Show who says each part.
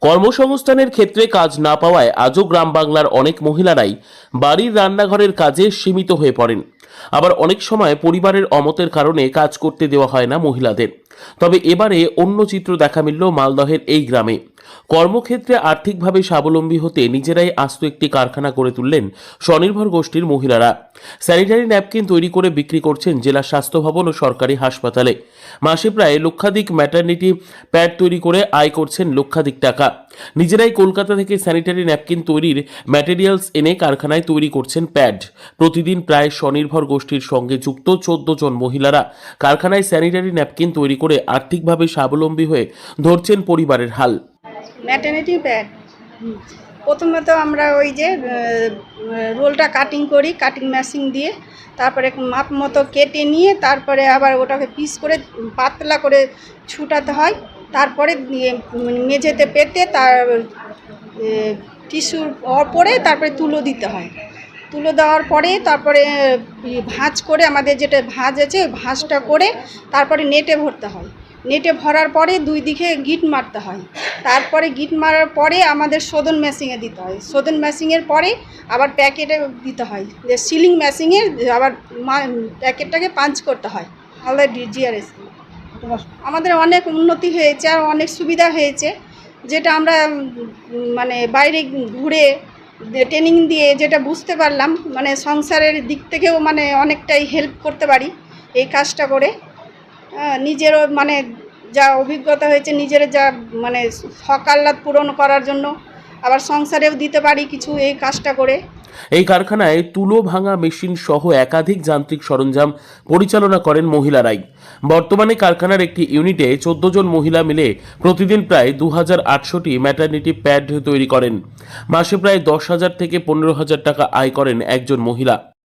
Speaker 1: কর্মসংস্থানের ক্ষেত্রে কাজ না পাওয়ায় আজও গ্রাম বাংলার অনেক মহিলারাই বাড়ির রান্নাঘরের কাজে সীমিত হয়ে পড়েন। আবার অনেক সময় পরিবারের অমতের কারণে কাজ করতে দেওয়া হয় না মহিলাদের। তবে এবারে অন্য চিত্র দেখা মিলল মালদহের এই গ্রামে। কর্মক্ষেত্রে আর্থিকভাবে স্বাবলম্বী হতে নিজেরাই আস্ত একটি কারখানা করে তুললেন স্বনির্ভর গোষ্ঠীর মহিলারা। স্যানিটারি ন্যাপকিন তৈরি করে বিক্রি করছেন জেলা স্বাস্থ্য ভবন ও সরকারি হাসপাতালে। মাসে প্রায় লক্ষাধিক ম্যাটারনিটি প্যাড তৈরি করে আয় করছেন লক্ষাধিক টাকা। নিজেরাই কলকাতা থেকে স্যানিটারি ন্যাপকিন তৈরির ম্যাটেরিয়ালস এনে কারখানায় তৈরি করছেন প্যাড। প্রতিদিন প্রায় স্বনির্ভর গোষ্ঠীর সঙ্গে যুক্ত 14 জন মহিলারা কারখানায় স্যানিটারি ন্যাপকিন তৈরি করে আর্থিকভাবে স্বাবলম্বী হয়ে ধরছেন পরিবারের হাল।
Speaker 2: ম্যাটারনিটি প্যাড প্রথমে তো আমরা ওই যে রোলটা কাটিং করি, কাটিং মেশিন দিয়ে, তারপরে মাপ মতো কেটে নিয়ে তারপরে আবার ওটাকে পিস করে পাতলা করে ছুটাতে হয়। তারপরে মেঝেতে পেতে তার টিস্যুর পরে তারপরে তুলো দিতে হয়। তুলো দেওয়ার পরে তারপরে ভাঁজ করে, আমাদের যেটা ভাঁজ আছে ভাঁজটা করে তারপরে নেটে ভরতে হয়। নেটে ভরার পরে দুই দিকে গিট মারতে হয়। তারপরে গিট মারার পরে আমাদের শোধন মেশিনে দিতে হয়। শোধন মেশিনের পরে আবার প্যাকেটে দিতে হয়, যে সিলিং মেশিনে আবার প্যাকেটটাকে পাঞ্চ করতে হয়। অলরেডি জিআরএস আমাদের অনেক উন্নতি হয়েছে আর অনেক সুবিধা হয়েছে, যেটা আমরা মানে বাইরে ঘুরে ট্রেনিং দিয়ে যেটা বুঝতে পারলাম, মানে সংসারের দিক থেকেও মানে অনেকটাই হেল্প করতে পারি এই কাজটা করে। নিজেরও মানে যা অভিজ্ঞতা হয়েছে, নিজের যা মানে শখ আহ্লাদ পূরণ করার জন্য, আবার সংসারেও দিতে পারি কিছু এই কাজটা করে।
Speaker 1: এই কারখানায় তুলো ভাঙা মেশিন সহ একাধিক যান্ত্রিক সরঞ্জাম পরিচালনা করেন মহিলারাই। বর্তমানে কারখানার একটি ইউনিটে 14 জন মহিলা মিলে প্রতিদিন প্রায় 2800টি ম্যাটারনিটি প্যাড তৈরি করেন। মাসে প্রায় 10,000 থেকে 15,000 টাকা আয় করেন একজন মহিলা।